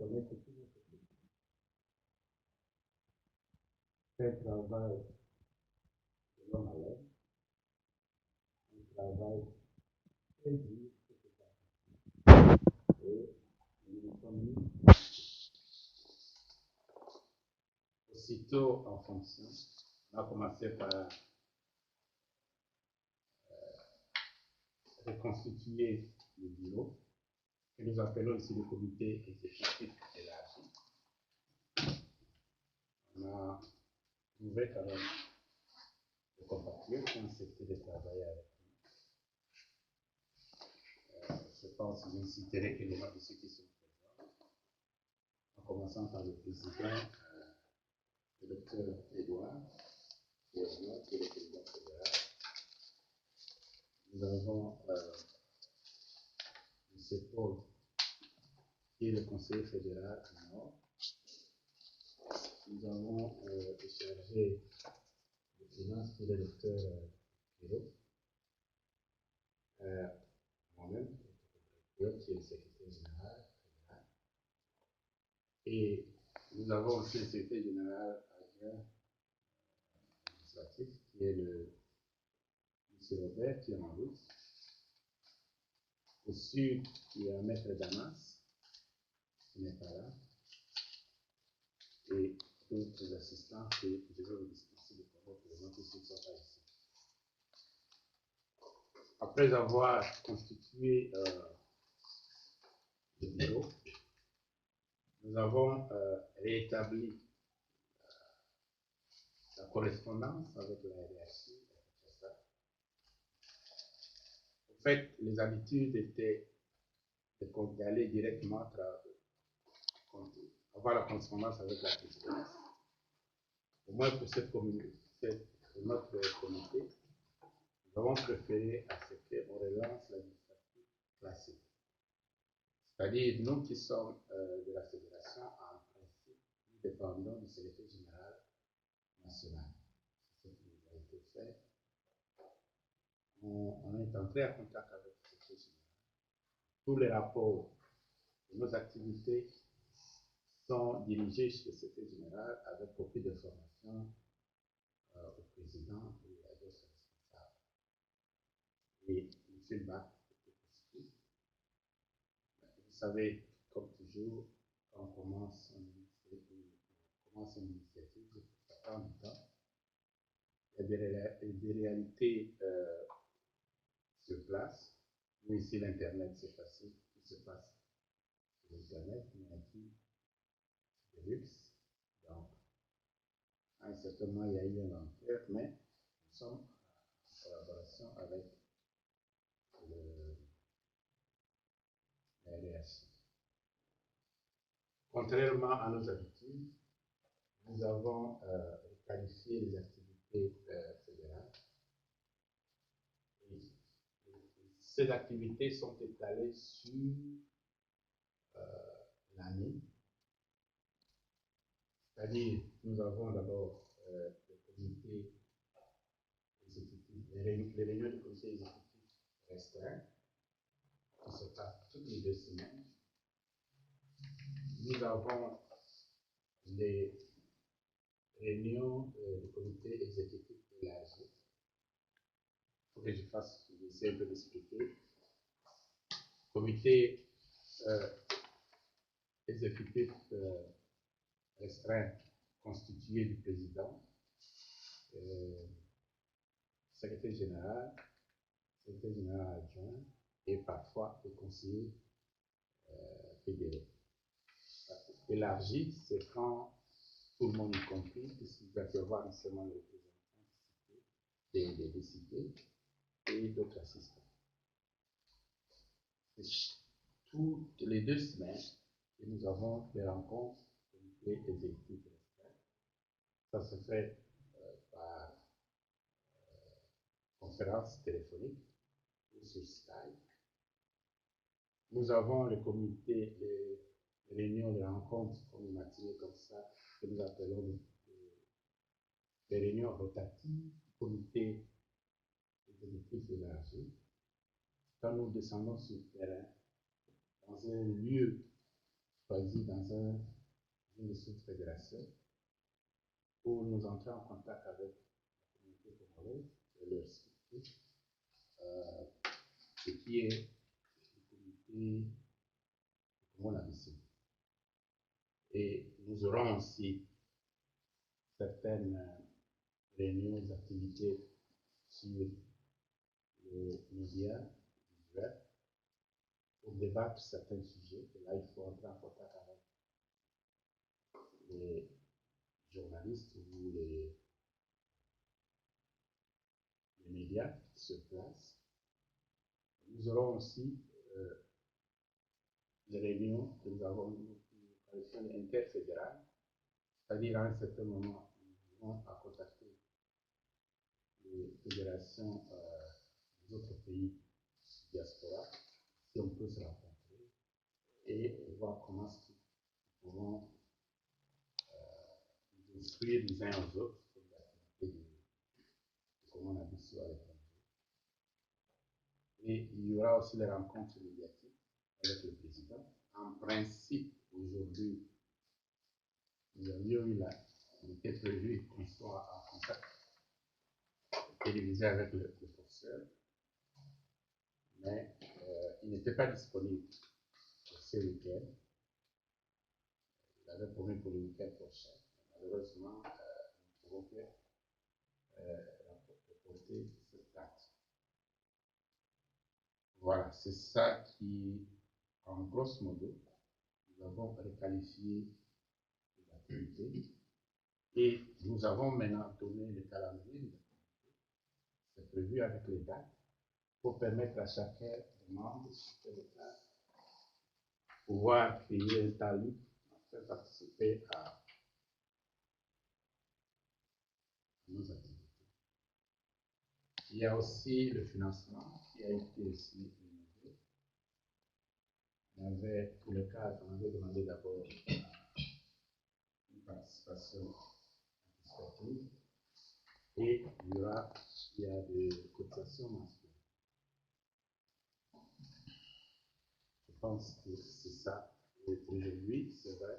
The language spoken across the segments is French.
connaître tout notre pays. Un travail de l'homme à l'homme, un travail très dur, et nous nous sommes mis aussitôt en fonction. On a commencé par reconstituer le bureau, que nous appelons ici le comité exécutif élargi. On a trouvé quand même des compatriotes qui ont accepté de travailler avec nous. Je pense que je ne citerai que les noms de ceux qui sont présents, en commençant par le président, le docteur Edouard, qui est le président fédéral. Nous avons M. Paul, qui est le conseiller fédéral du Nord. Nous avons le chargé de finances, qui est le docteur Kiro. Moi-même, qui est le secrétaire général fédéral. Et nous avons aussi le secrétaire général adjoint administratif, qui est le M. Robert, qui est en route. Au sud, il y a Maître Damas, qui n'est pas là. Et d'autres assistants que je vais vous dispenser de parole pour les gens qui ne sont pas ici. Après avoir constitué le bureau, nous avons rétabli la correspondance avec la hiérarchie. En fait, les habitudes étaient d'aller directement avoir la correspondance avec la présidence. Au moins pour notre comité, nous avons préféré à ce qu'on relance l'administratif classique. C'est-à-dire, nous qui sommes de la fédération, en principe, nous dépendons du secrétaire général national. C'est ce qui a été fait. On est entré en contact avec le secrétaire général. Tous les rapports de nos activités sont dirigés chez le secrétaire général avec copie de formation au président et à d'autres responsables. Et M. Bach était possible. Vous savez, comme toujours, quand on commence une initiative, ça prend du temps. Il y a des réalités sur place. Nous, ici, l'Internet, c'est facile. Tout se passe sur l'Internet, mais ici, c'est de luxe. Donc, à un certain moment, il y a eu un enfer, mais nous sommes en collaboration avec la RSI. Contrairement à nos habitudes, nous avons qualifié les activités fédérales. Et ces activités sont étalées sur l'année. C'est-à-dire, nous avons d'abord le comité exécutif, les réunions du comité exécutif restreintes, qui se passent toutes les 2 semaines. Nous avons les réunions du comité exécutif élargi. Il faut que je fasse, j'essaie un peu d'expliquer. Comité exécutif restreint constitué du président, secrétaire général adjoint et parfois le conseiller fédéraux. Élargi, c'est quand tout le monde est compris, puisqu'il va y avoir non seulement les représentants des décités et d'autres assistants. Toutes les 2 semaines, nous avons des rencontres comité exécutif. Ça se fait par conférence téléphonique ou sur Skype. Nous avons le comité, les réunions, les rencontres comme une matinée comme ça, que nous appelons les réunions rotatives, comité exécutif élargi. Quand nous descendons sur le terrain, dans un lieu choisi dans une sous-fédération pour nous entrer en contact avec la communauté congolaise et leur expliquer ce qui est la communauté congolaise. Et nous aurons aussi certaines réunions, activités sur les médias visuels pour débattre certains sujets. Et là, il faut entrer en contact avec les journalistes ou les médias qui se placent. Nous aurons aussi des réunions que nous avons interfédérales, c'est-à-dire à un certain moment, nous allons contacter les fédérations des autres pays diaspora, si on peut se rencontrer et voir comment nous pouvons nous instruire les uns aux autres sur l'activité de comment on a vu sur l'étranger. Et il y aura aussi les rencontres médiatiques avec le président. En principe, aujourd'hui, nous avions eu là, il était prévu qu'on soit en contact télévisé avec le professeur, mais il n'était pas disponible pour ce week-end. Il avait promis pour le week-end prochain. Malheureusement, nous pouvons que reporter cette date. Voilà, c'est ça qui, en grosso modo, nous avons requalifié l'activité et nous avons maintenant donné le calendrier. C'est prévu avec les dates pour permettre à chacun des membres de pouvoir créer un talent pour participer à nos activités. Il y a aussi le financement qui a été aussi innové. On avait, pour le cas, on avait demandé d'abord une participation participative et il y a des cotisations mensuelles. Je pense que c'est ça. Et aujourd'hui, c'est vrai,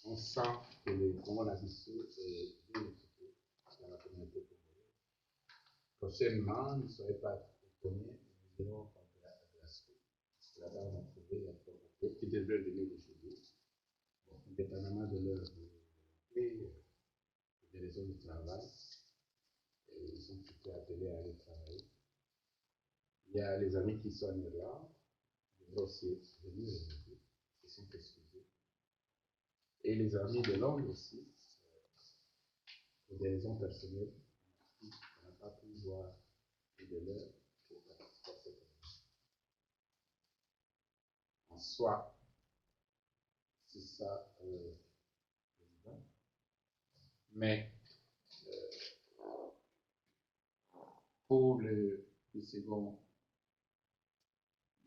on sent que le Congo-Nabissou est bien équipé dans la communauté congolaise. Prochainement, ne soyez pas étonnés, nous irons à Glasgow. Là-bas, on a trouvé la communauté qui devrait venir aujourd'hui. Bon, indépendamment de leur volonté, des raisons de travail, et ils sont plutôt appelés à aller travailler. Il y a les amis qui sont en Irlande, ils devraient aussi venir aujourd'hui, ils sont excusés. Et les amis de Londres aussi, pour des raisons personnelles, on n'a pas pu voir de l'heure pour participer à cette émission. En soi, c'est ça, mais pour le second,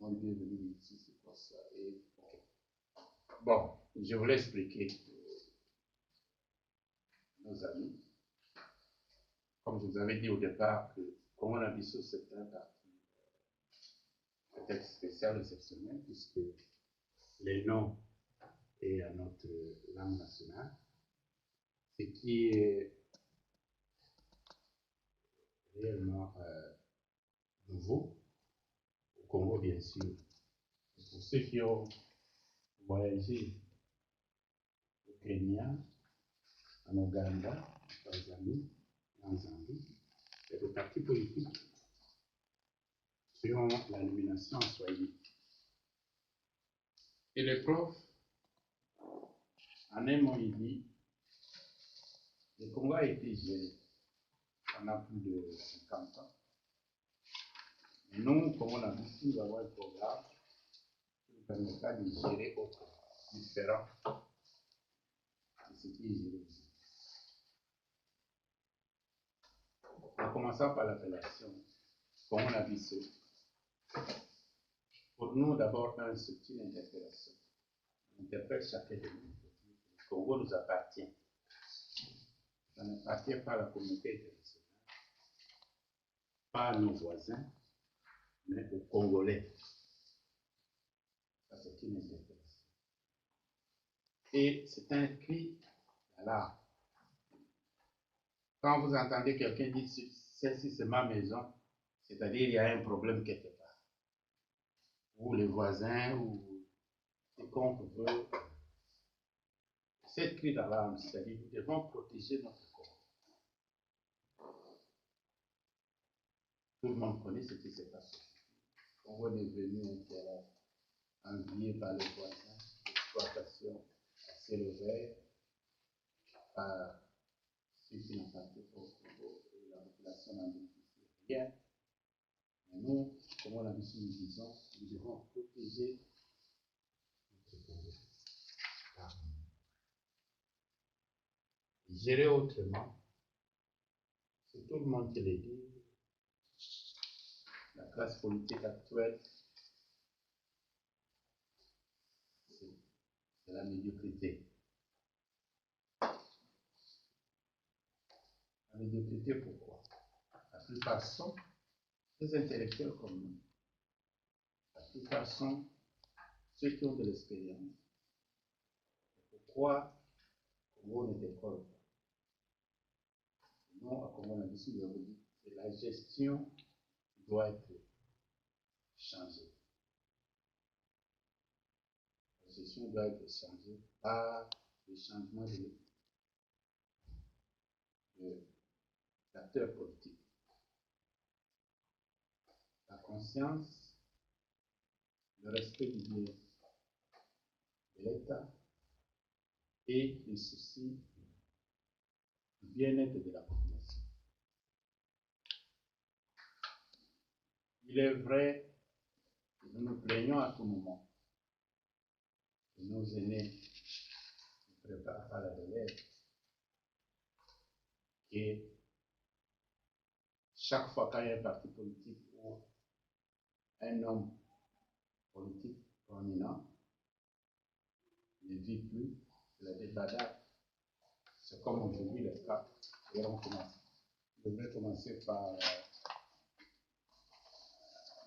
mon idée de venir ici, c'est pour ça. Et, bon, je voulais expliquer nos amis. Comme je vous avais dit au départ, que Congo-Nabissou, c'est un parti peut-être spécial, exceptionnel, puisque les noms est à notre langue nationale, ce qui est réellement nouveau au Congo, bien sûr. Et pour ceux qui ont voyagé au Kenya, en Ouganda, en Zambie, il y a des partis politiques qui ont la nomination en Swahili. Et le prof, en un mot, il dit, le Congo a été géré pendant plus de 50 ans. Nous, comme on a dit, nous avons un programme qui nous permettra de gérer autrement, différent de ce qui est géré ici. En commençant par l'appellation, comme on a dit, pour nous, d'abord, c'est une interpellation. On interpelle chacun de nous. Le Congo nous appartient. Ça n'appartient pas à la communauté internationale, pas à nos voisins, mais aux Congolais. Ça, c'est une interpellation. Et c'est un cri d'alarme. Quand vous entendez quelqu'un dire celle-ci c'est ma maison, c'est-à-dire il y a un problème quelque part. Ou les voisins, ou quiconque veut. Cette cri d'alarme, c'est-à-dire nous devons protéger notre corps. Tout le monde connaît ce qui s'est passé. On est devenu un terrain envié par les voisins, l'exploitation à ciel ouvert, par ceux qui n'ont pas fait pour la population n'en bénéficie rien. Mais nous, comme on a dit, nous disons, nous devons protéger notre corps. Gérer autrement, c'est tout le monde qui le dit. La classe politique actuelle, c'est la médiocrité. La médiocrité, pourquoi? La plupart sont des intellectuels comme nous. La plupart sont ceux qui ont de l'expérience. Pourquoi Congo ne décolle pas? Non, à Congo, on a dit, c'est la gestion qui doit être changée. La gestion doit être changée par le changement d'acteurs politiques. La conscience, le respect du bien de l'État et le souci du bien-être de la population. Il est vrai que nous nous plaignons à tout moment que nos aînés ne préparent pas la relève, et chaque fois qu'il y a un parti politique ou un homme politique prominent ne vit plus de la débandade. C'est comme aujourd'hui le cas. Et on commence. Je vais commencer par un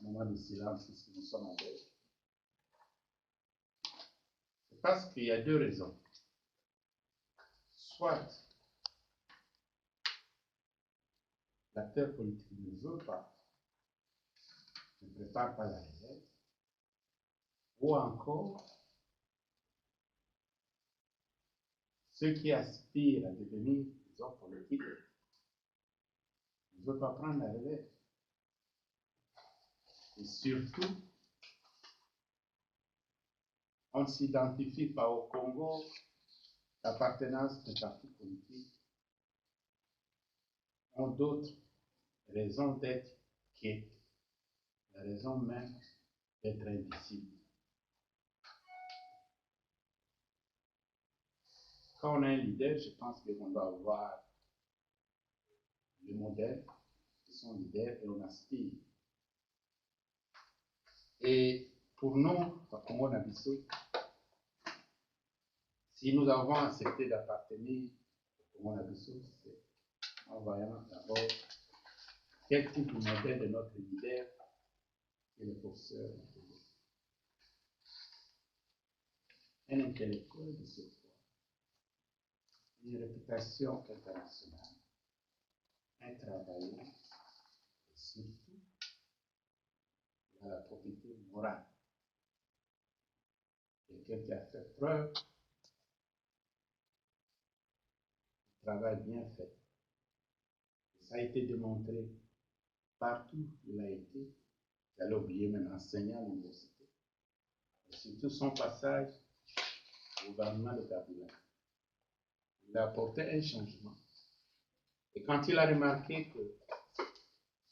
moment de silence puisque nous sommes en deuil. C'est parce qu'il y a deux raisons. Soit l'acteur politique ne veut pas, ne prépare pas la relève, ou encore ceux qui aspirent à devenir des hommes politiques ne veulent pas prendre la relève. Et surtout, on ne s'identifie pas au Congo, l'appartenance des partis politiques ont d'autres raisons d'être que la raison même d'être invisible. Quand on a un leader, je pense qu'on doit avoir le modèle de son leader et on aspire. Et pour nous, à Congo Nabiso, si nous avons accepté d'appartenir au Congo Nabiso, c'est en voyant d'abord quel type de modèle de notre leader est le professeur. Un intellectuel de surcroît, une réputation internationale, un travailleur, et surtout, il a la propriété morale. Quelqu'un qui a fait preuve de travail bien fait. Et ça a été démontré partout où il a été. J'allais oublier même enseignant à l'université. Et surtout son passage au gouvernement de Kabila. Il a apporté un changement. Et quand il a remarqué que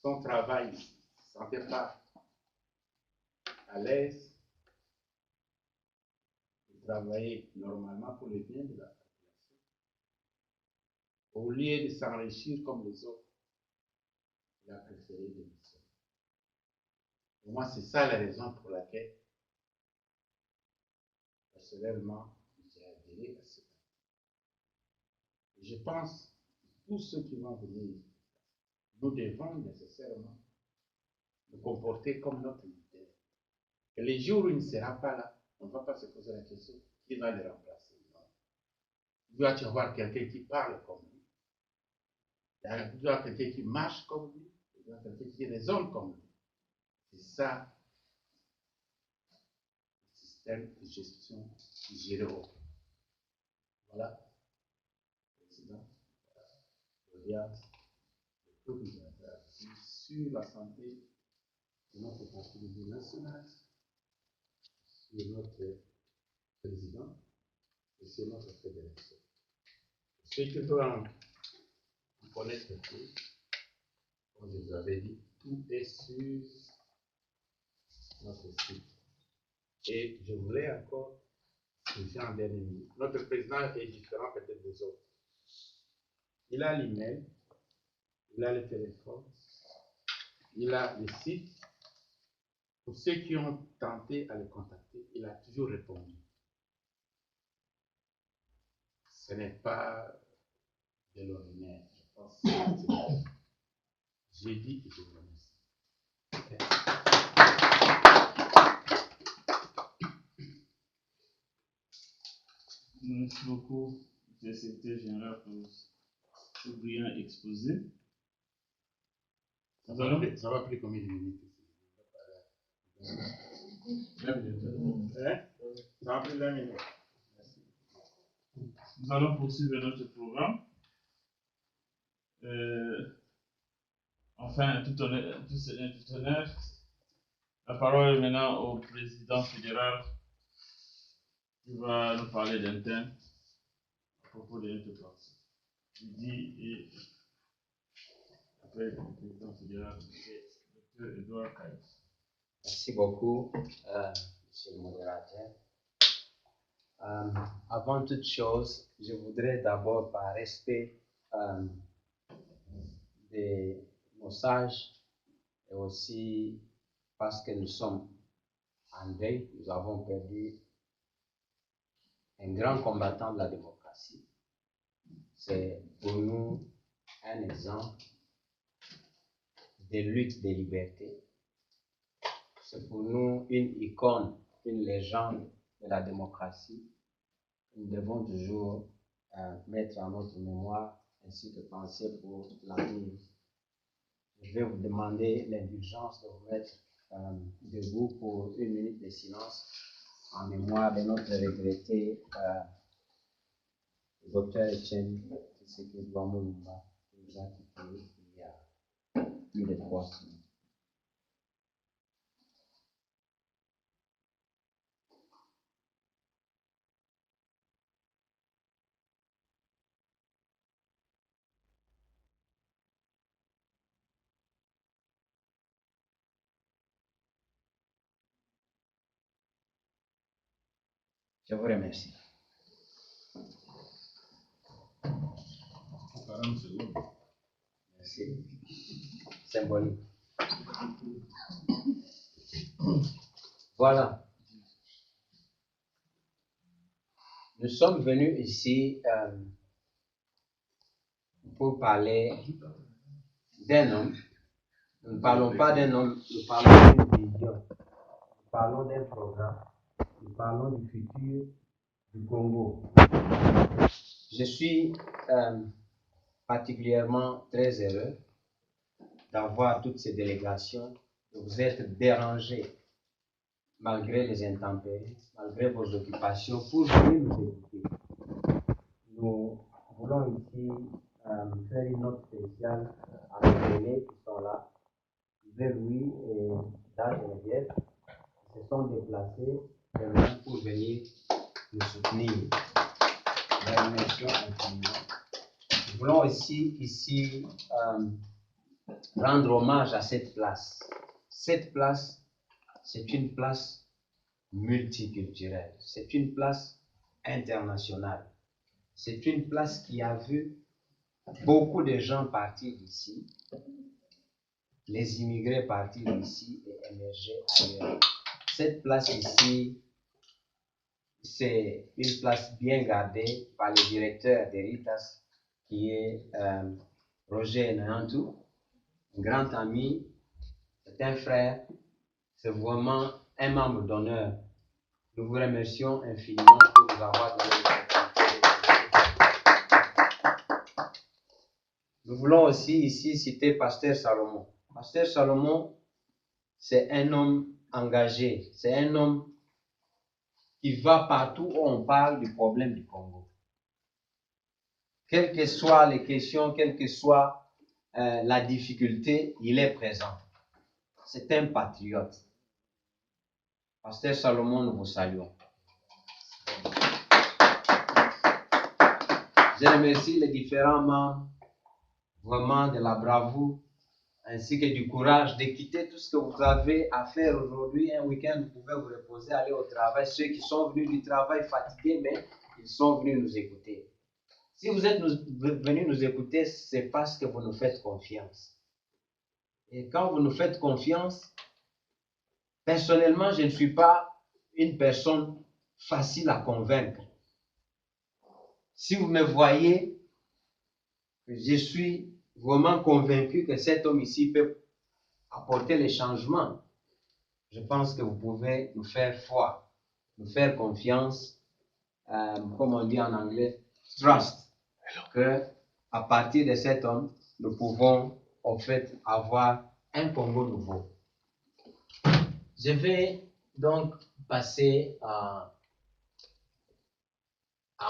son travail ne se sentait pas à l'aise, il travaillait normalement pour le bien de la population. Au lieu de s'enrichir comme les autres, il a préféré démissionner. Pour moi, c'est ça la raison pour laquelle, personnellement, j'ai adhéré à ce parti. Je pense que tous ceux qui vont venir, nous devons nécessairement nous comporter comme notre leader. Et les jours où il ne sera pas là, On ne va pas se poser la question qui va le remplacer. Non. Il doit y avoir quelqu'un qui parle comme lui. Il doit y avoir quelqu'un qui marche comme lui. Il doit y avoir quelqu'un qui raisonne comme lui. C'est ça le système de gestion géré au Québec. Voilà, président, regarde le peuple sur la santé de notre parti national, sur notre président et sur notre fédération. Ceux qui veulent connaître tout, comme je vous avais dit, tout est sur notre site. Et je voulais encore dire en dernier lieu, notre président est différent peut-être des autres. Il a l'email, il a le téléphone, il a le site. Pour ceux qui ont tenté à le contacter, il a toujours répondu. Ce n'est pas de l'ordinaire, je pense. J'ai dit et je vous remercie. Merci beaucoup, le secrétaire général, pour ce brillant exposé. Ça va plus combien de minutes ici? 20 minutes. Hein? Ça va plus 20 minutes. Merci. Nous allons poursuivre notre programme. Enfin, tout honneur, la parole est maintenant au président fédéral qui va nous parler d'un thème à propos de notre parti. Je dis et après le président fédéral, Dr. Edouard Kaye. Merci beaucoup, monsieur le modérateur. Avant toute chose, je voudrais d'abord, par respect de nos sages et aussi parce que nous sommes en deuil, nous avons perdu un grand combattant de la démocratie. C'est pour nous un exemple de lutte des libertés. C'est pour nous une icône, une légende de la démocratie. Nous devons toujours mettre en notre mémoire ainsi que penser pour l'avenir. Je vais vous demander l'indulgence de vous mettre debout pour une minute de silence en mémoire de notre regretté docteur Etienne Tshisekedi Lumumba, qui nous a quittés il y a plus de 3 semaines. Je vous remercie. 40 secondes. Merci. Symbolique. Voilà. Nous sommes venus ici pour parler d'un homme. Nous ne parlons pas d'un homme, nous parlons d'une vision. Nous parlons d'un programme. Nous parlons du futur du Congo. Je suis particulièrement très heureux d'avoir toutes ces délégations, de vous être dérangés malgré les intempéries, malgré vos occupations, pour venir nous écouter. Nous voulons ici faire une note spéciale à nos aînés qui sont là, Louis et Dan Geneviève, qui se sont déplacés pour venir nous soutenir. Nous remercions infiniment. Nous voulons aussi ici rendre hommage à cette place. Cette place, c'est une place multiculturelle. C'est une place internationale. C'est une place qui a vu beaucoup de gens partir d'ici, les immigrés partir d'ici et émerger ailleurs. Cette place ici, c'est une place bien gardée par le directeur d'Héritas, qui est Roger Nantou, un grand ami, c'est un frère, c'est vraiment un membre d'honneur Nous vous remercions infiniment pour nous avoir donné l'opportunité. Nous voulons aussi ici citer Pasteur Salomon. Pasteur Salomon, c'est un homme engagé, c'est un homme qui va partout où on parle du problème du Congo. Quelles que soient les questions, quelle que soit la difficulté, il est présent. C'est un patriote. Pasteur Salomon, nous vous saluons. Je remercie les différents membres vraiment de la bravoure ainsi que du courage de quitter tout ce que vous avez à faire aujourd'hui. Un week-end, vous pouvez vous reposer, aller au travail. Ceux qui sont venus du travail fatigués, mais ils sont venus nous écouter. Si vous êtes venus nous écouter, c'est parce que vous nous faites confiance. Et quand vous nous faites confiance, personnellement, je ne suis pas une personne facile à convaincre. Si vous me voyez, je suis vraiment convaincu que cet homme ici peut apporter les changements. Je pense que vous pouvez nous faire foi, nous faire confiance, comme on dit en anglais, trust, que à partir de cet homme, nous pouvons en fait avoir un Congo nouveau. Je vais donc passer à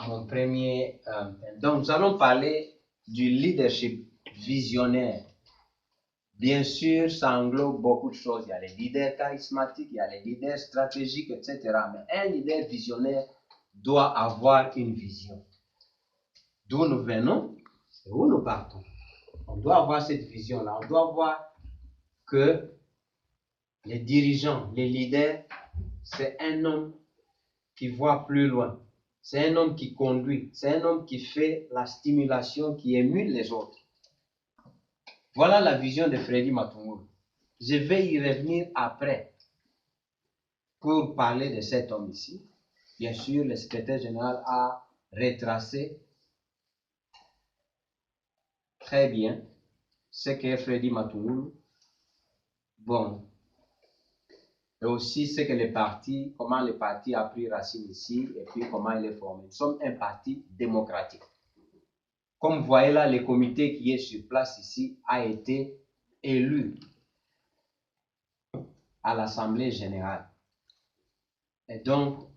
mon premier thème. Donc, nous allons parler du leadership visionnaire. Bien sûr, ça englobe beaucoup de choses. Il y a les leaders charismatiques, il y a les leaders stratégiques, etc. Mais un leader visionnaire doit avoir une vision. D'où nous venons et où nous partons. On doit avoir cette vision-là. On doit voir que les dirigeants, les leaders, c'est un homme qui voit plus loin. C'est un homme qui conduit. C'est un homme qui fait la stimulation, qui émule les autres. Voilà la vision de Freddy Matungulu. Je vais y revenir après pour parler de cet homme ici. Bien sûr, le secrétaire général a retracé très bien ce qu'est Freddy Matungulu. Bon. Et aussi ce que les partis, comment le parti a pris racine ici et puis comment il est formé. Nous sommes un parti démocratique. Comme vous voyez là, le comité qui est sur place ici a été élu à l'Assemblée générale. Et donc,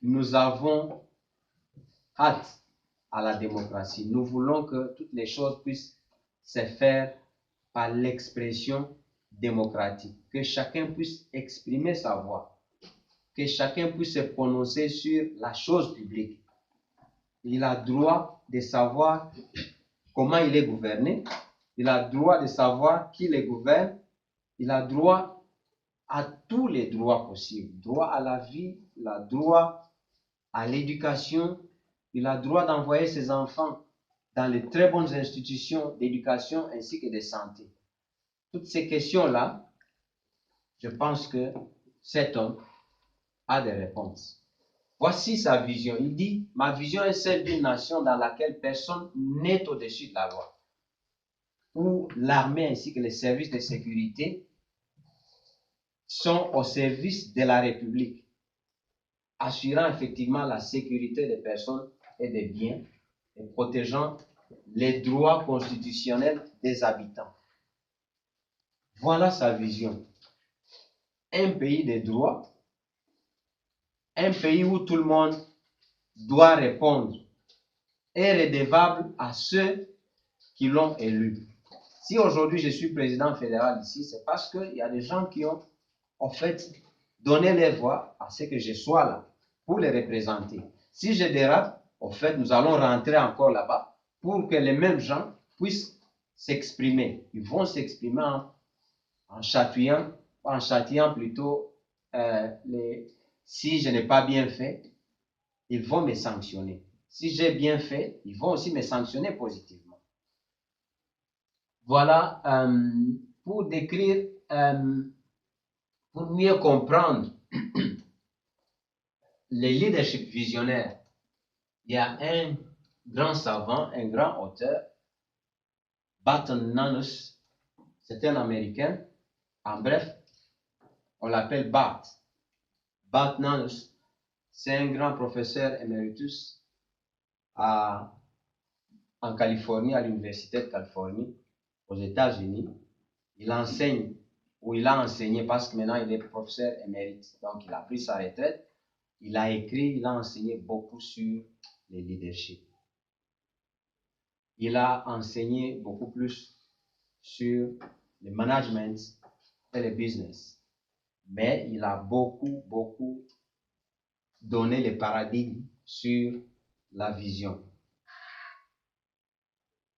nous avons hâte à la démocratie. Nous voulons que toutes les choses puissent se faire par l'expression démocratique. Que chacun puisse exprimer sa voix. Que chacun puisse se prononcer sur la chose publique. Il a droit de savoir comment il est gouverné. Il a droit de savoir qui le gouverne. Il a droit à tous les droits possibles. Droit à la vie, il a droit à l'éducation, il a droit d'envoyer ses enfants dans les très bonnes institutions d'éducation ainsi que de santé. Toutes ces questions-là, je pense que cet homme a des réponses. Voici sa vision. Il dit, ma vision est celle d'une nation dans laquelle personne n'est au-dessus de la loi, où l'armée ainsi que les services de sécurité sont au service de la République, assurant effectivement la sécurité des personnes et des biens et protégeant les droits constitutionnels des habitants. Voilà sa vision. Un pays de droit, un pays où tout le monde doit répondre et redevable à ceux qui l'ont élu. Si aujourd'hui je suis président fédéral ici, c'est parce qu'il y a des gens qui ont en fait donné leur voix à ce que je sois là pour les représenter. Si je dérape, en fait, nous allons rentrer encore là-bas pour que les mêmes gens puissent s'exprimer. Ils vont s'exprimer en châtiant plutôt si je n'ai pas bien fait, ils vont me sanctionner. Si j'ai bien fait, ils vont aussi me sanctionner positivement. Voilà, pour décrire, pour mieux comprendre le leadership visionnaire, il y a un grand savant, un grand auteur, Barton Nanus, c'est un Américain, en bref, on l'appelle Bart Nanus. c'est un grand professeur emeritus en Californie, à l'Université de Californie, aux États-Unis. Il enseigne, ou il a enseigné, parce que maintenant il est professeur émérite, donc il a pris sa retraite. Il a écrit, il a enseigné beaucoup sur le leadership. Il a enseigné beaucoup plus sur le management et le business. Mais il a beaucoup donné les paradigmes sur la vision.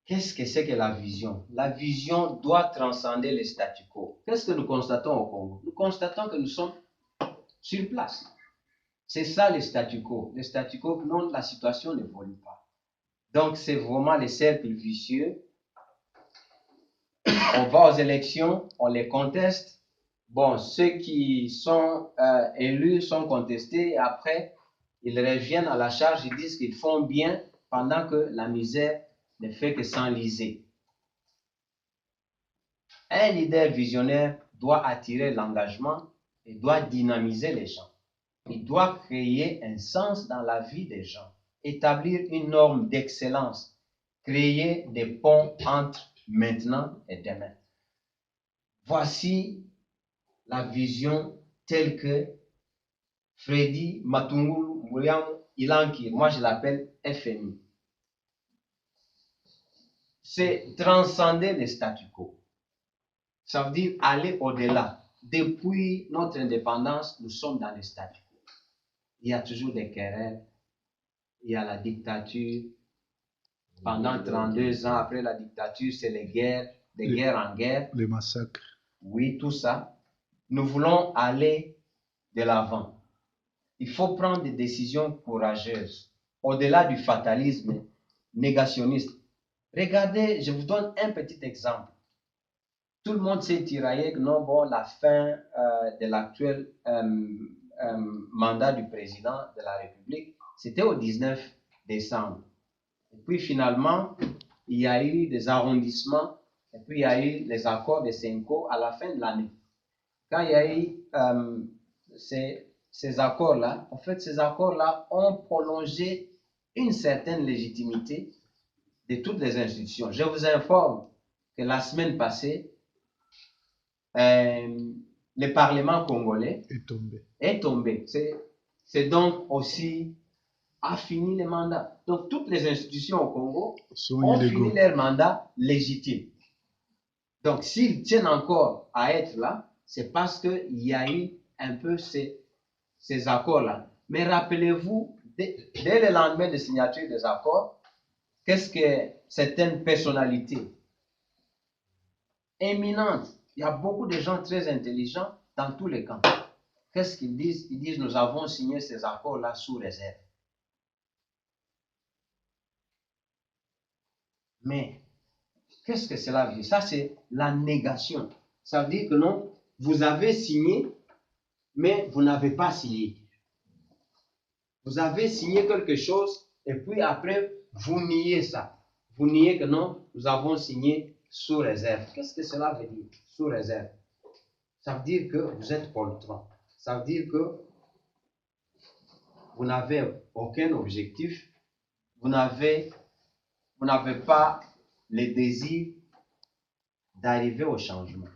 Qu'est-ce que c'est que la vision? La vision doit transcender le statu quo. Qu'est-ce que nous constatons au Congo? Nous constatons que nous sommes sur place. C'est ça le statu quo. Le statu quo, non, la situation n'évolue pas. Donc c'est vraiment le cercle vicieux. On va aux élections, on les conteste. Bon, ceux qui sont élus sont contestés et après, ils reviennent à la charge, ils disent qu'ils font bien pendant que la misère ne fait que s'enliser. Un leader visionnaire doit attirer l'engagement et doit dynamiser les gens. Il doit créer un sens dans la vie des gens, établir une norme d'excellence, créer des ponts entre maintenant et demain. Voici la vision telle que Freddy Matungulu Muriam Ilanki, moi je l'appelle FMI. C'est transcender le statu quo. Ça veut dire aller au-delà. Depuis notre indépendance, nous sommes dans le statu quo. Il y a toujours des querelles. Il y a la dictature. Pendant 32 ans, après la dictature, c'est les guerres, de guerre en guerre. Les massacres. Oui, tout ça. Nous voulons aller de l'avant. Il faut prendre des décisions courageuses, au-delà du fatalisme négationniste. Regardez, je vous donne un petit exemple. Tout le monde s'est tiraillé que non, bon, la fin de l'actuel mandat du président de la République, c'était au 19 décembre. Et puis finalement, il y a eu des arrondissements, et puis il y a eu les accords de Senko à la fin de l'année. Quand il y a eu ces accords-là, en fait, ces accords-là ont prolongé une certaine légitimité de toutes les institutions. Je vous informe que la semaine passée, le Parlement congolais est tombé. C'est donc aussi a fini le mandat. Donc toutes les institutions au Congo ont fini leur mandat légitime. Donc s'ils tiennent encore à être là, c'est parce qu'il y a eu un peu ces accords-là. Mais rappelez-vous, dès le lendemain de signature des accords, qu'est-ce que certaines personnalités éminentes, il y a beaucoup de gens très intelligents dans tous les camps. Qu'est-ce qu'ils disent? Ils disent, nous avons signé ces accords-là sous réserve. Mais, qu'est-ce que cela veut dire? Ça, c'est la négation. Ça veut dire que non, vous avez signé, mais vous n'avez pas signé. Vous avez signé quelque chose, et puis après, vous niez ça. Vous niez que non, nous avons signé sous réserve. Qu'est-ce que cela veut dire? Sous réserve. Ça veut dire que vous êtes poltron. Ça veut dire que vous n'avez aucun objectif. Vous n'avez pas le désir d'arriver au changement.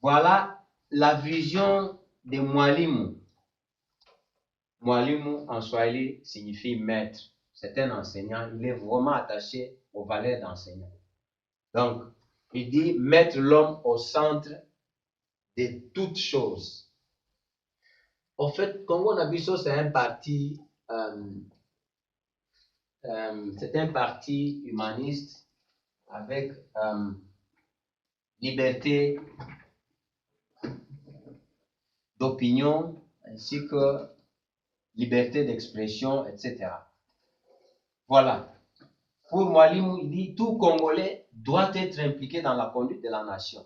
Voilà la vision de Mwalimu. Mwalimu en Swahili signifie maître. C'est un enseignant. Il est vraiment attaché aux valeurs d'enseignant. Donc, il dit mettre l'homme au centre de toutes choses. En fait, Congo Nabiso, c'est un parti humaniste avec liberté d'opinion ainsi que liberté d'expression, etc. Voilà. Pour Mwalimu, il dit tout Congolais doit être impliqué dans la conduite de la nation.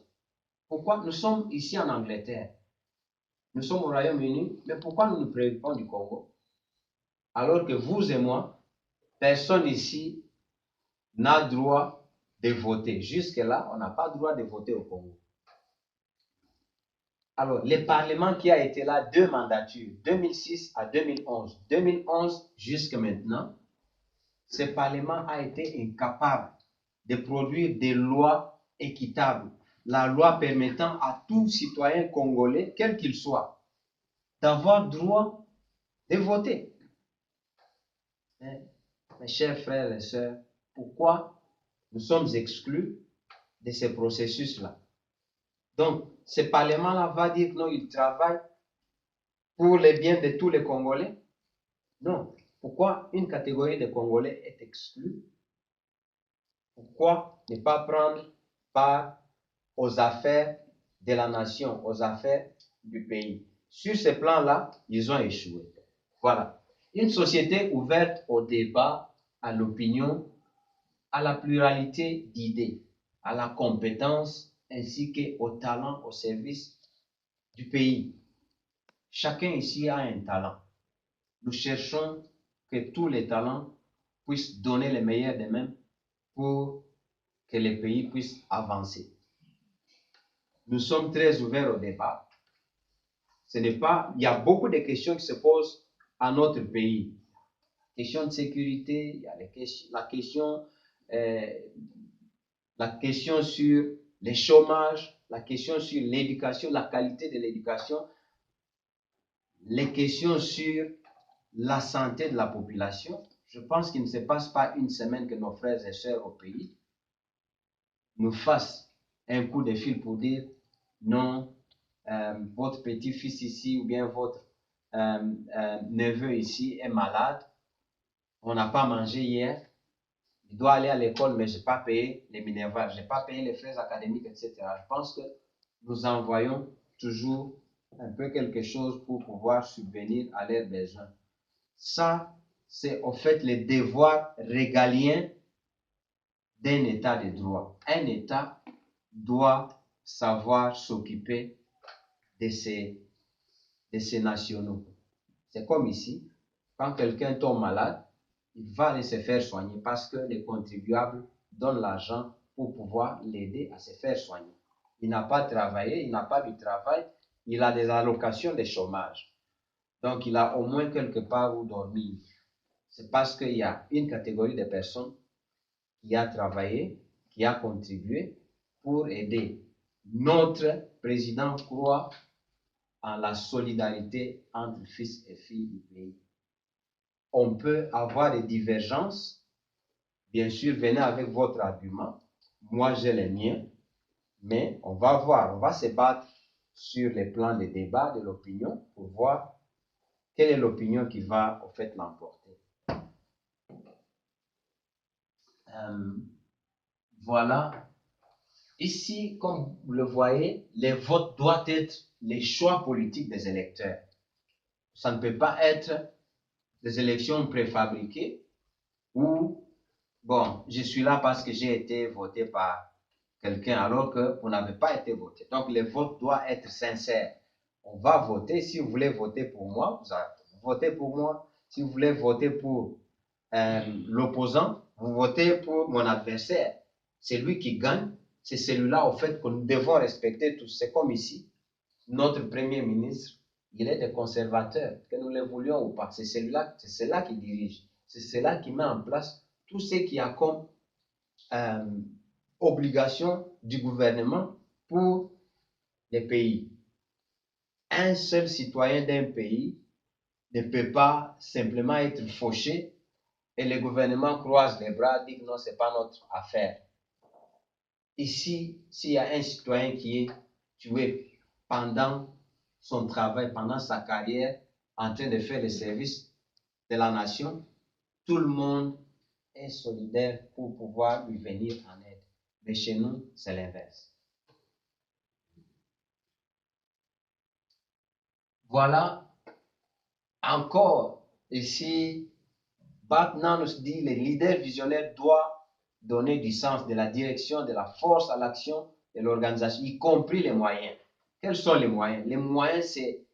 Pourquoi? Nous sommes ici en Angleterre. Nous sommes au Royaume-Uni, mais pourquoi nous nous préoccupons du Congo? Alors que vous et moi, personne ici n'a droit de voter. Jusque-là, on n'a pas droit de voter au Congo. Alors, le Parlement qui a été là 2 mandatures, 2006 à 2011, 2011 jusqu'à maintenant, ce Parlement a été incapable de produire des lois équitables, la loi permettant à tout citoyen congolais, quel qu'il soit, d'avoir droit de voter. Mes chers frères et sœurs, pourquoi nous sommes exclus de ce processus-là? Donc, ce Parlement-là va dire que non, il travaille pour le bien de tous les Congolais? Non. Pourquoi une catégorie de Congolais est exclue? Pourquoi ne pas prendre part aux affaires de la nation, aux affaires du pays? Sur ce plan-là, ils ont échoué. Voilà. Une société ouverte au débat, à l'opinion, à la pluralité d'idées, à la compétence, ainsi qu'au talent au service du pays. Chacun ici a un talent. Nous cherchons que tous les talents puissent donner le meilleur d'eux-mêmes pour que le pays puisse avancer. Nous sommes très ouverts au débat. Il y a beaucoup de questions qui se posent à notre pays. Question de sécurité, il y a la question sur le chômage, la question sur l'éducation, la qualité de l'éducation, les questions sur la santé de la population. Je pense qu'il ne se passe pas une semaine que nos frères et sœurs au pays nous fassent un coup de fil pour dire non, votre petit-fils ici ou bien votre neveu ici est malade, on n'a pas mangé hier, il doit aller à l'école, mais je n'ai pas payé les minervales, je n'ai pas payé les frais académiques, etc. Je pense que nous envoyons toujours un peu quelque chose pour pouvoir subvenir à leurs besoins. Ça, c'est au fait le devoir régalien d'un État de droit. Un État doit savoir s'occuper de ses nationaux. C'est comme ici, quand quelqu'un tombe malade, il va aller se faire soigner parce que les contribuables donnent l'argent pour pouvoir l'aider à se faire soigner. Il n'a pas travaillé, il n'a pas du travail, il a des allocations de chômage. Donc, il a au moins quelque part où dormir. C'est parce qu'il y a une catégorie de personnes qui a travaillé, qui a contribué pour aider. Notre président croit en la solidarité entre fils et filles du pays. On peut avoir des divergences. Bien sûr, venez avec votre argument. Moi, j'ai les miens. Mais on va voir, on va se battre sur les plans de débat de l'opinion pour voir quelle est l'opinion qui va, au fait, l'emporter. Voilà. Ici, comme vous le voyez, les votes doivent être les choix politiques des électeurs. Ça ne peut pas être des élections préfabriquées où, bon, je suis là parce que j'ai été voté par quelqu'un alors que vous n'avez pas été voté. Donc, les votes doivent être sincères. On va voter. Si vous voulez voter pour moi, vous votez pour moi. Si vous voulez voter pour l'opposant, vous votez pour mon adversaire. C'est lui qui gagne. C'est celui-là, au fait, que nous devons respecter tous. C'est comme ici, notre Premier ministre, il est des conservateurs, que nous le voulions ou pas. C'est celui-là qui dirige. C'est celui-là qui met en place tout ce qui a comme obligation du gouvernement pour les pays. Un seul citoyen d'un pays ne peut pas simplement être fauché et le gouvernement croise les bras, dit que non, ce n'est pas notre affaire. Ici, s'il y a un citoyen qui est tué pendant son travail, pendant sa carrière, en train de faire le service de la nation, tout le monde est solidaire pour pouvoir lui venir en aide. Mais chez nous, c'est l'inverse. Voilà. Encore ici, Batman nous dit le leader visionnaire doit donner du sens, de la direction, de la force à l'action de l'organisation, y compris les moyens. Quels sont les moyens? Les moyens, c'est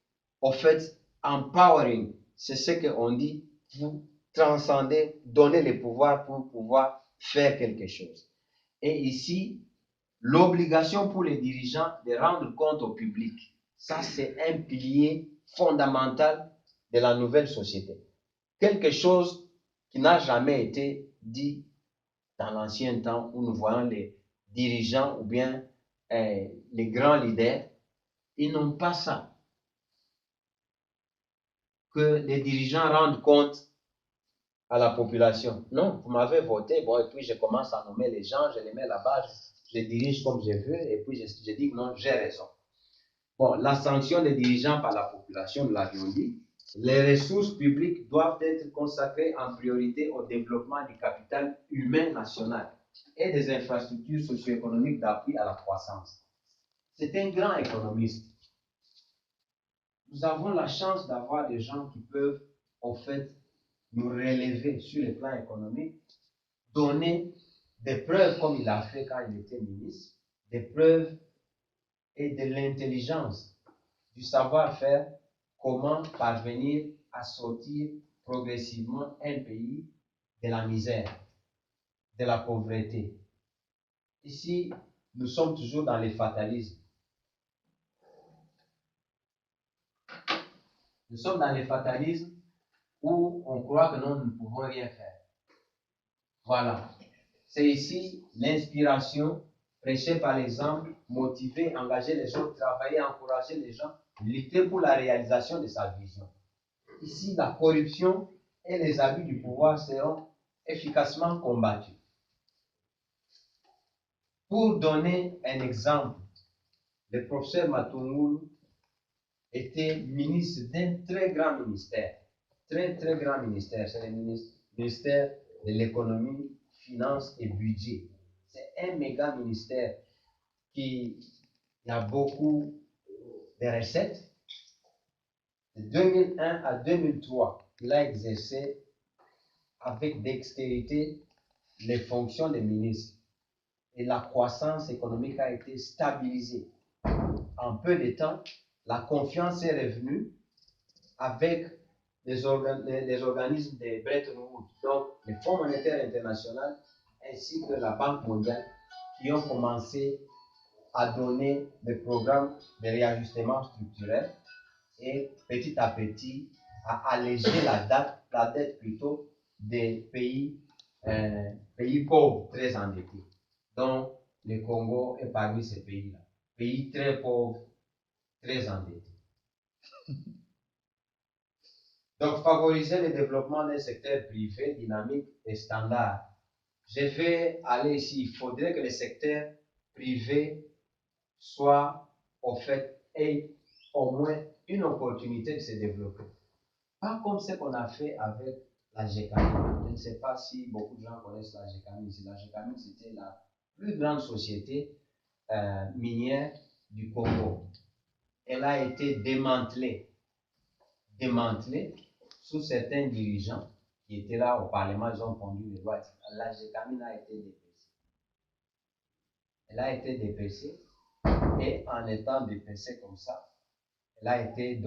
en fait empowering. C'est ce qu'on dit, vous transcender, donner le pouvoir pour pouvoir faire quelque chose. Et ici, l'obligation pour les dirigeants de rendre compte au public. Ça, c'est un pilier fondamental de la nouvelle société. Quelque chose qui n'a jamais été dit dans l'ancien temps où nous voyons les dirigeants ou bien les grands leaders, ils n'ont pas ça. Que les dirigeants rendent compte à la population. Non, vous m'avez voté, bon, et puis je commence à nommer les gens, je les mets là-bas, je dirige comme je veux, et puis je dis que non, j'ai raison. Bon, la sanction des dirigeants par la population, nous l'avions dit. Les ressources publiques doivent être consacrées en priorité au développement du capital humain national et des infrastructures socio-économiques d'appui à la croissance. C'est un grand économiste. Nous avons la chance d'avoir des gens qui peuvent, en fait, nous relever sur le plan économique, donner des preuves comme il a fait quand il était ministre, des preuves et de l'intelligence, du savoir-faire, comment parvenir à sortir progressivement un pays de la misère, de la pauvreté. Ici, nous sommes toujours dans les fatalismes. Nous sommes dans les fatalismes où on croit que nous ne pouvons rien faire. Voilà. C'est ici l'inspiration, prêcher par l'exemple, motiver, engager les gens, travailler, encourager les gens, lutter pour la réalisation de sa vision. Ici, la corruption et les abus du pouvoir seront efficacement combattus. Pour donner un exemple, le professeur Matungulu était ministre d'un très grand ministère. Très, très grand ministère. C'est le ministère de l'économie, finances et budget. C'est un méga ministère qui a beaucoup de recettes. De 2001 à 2003, il a exercé avec dextérité les fonctions de ministre. Et la croissance économique a été stabilisée. En peu de temps, la confiance est revenue avec les organismes de Bretton Woods, donc le Fonds monétaire international ainsi que la Banque mondiale, qui ont commencé à donner des programmes de réajustement structurel et petit à petit à alléger la dette plutôt des pays pauvres très endettés. Donc le Congo est parmi ces pays-là. Pays très pauvres, très endettés. Donc, favoriser le développement d'un secteur privé dynamique et standard. Je vais aller ici. Il faudrait que le secteur privé soit, au fait, ait au moins une opportunité de se développer. Pas comme ce qu'on a fait avec la GECAMINE. Je ne sais pas si beaucoup de gens connaissent la GECAMINE. La GECAMINE, c'était la plus grande société minière du Congo. Elle a été démantelée sous certains dirigeants qui étaient là au Parlement, ils ont pondu les lois. La GECAMINE a été dépecée. Elle a été dépecée et en étant dépecée comme ça, elle a été donnée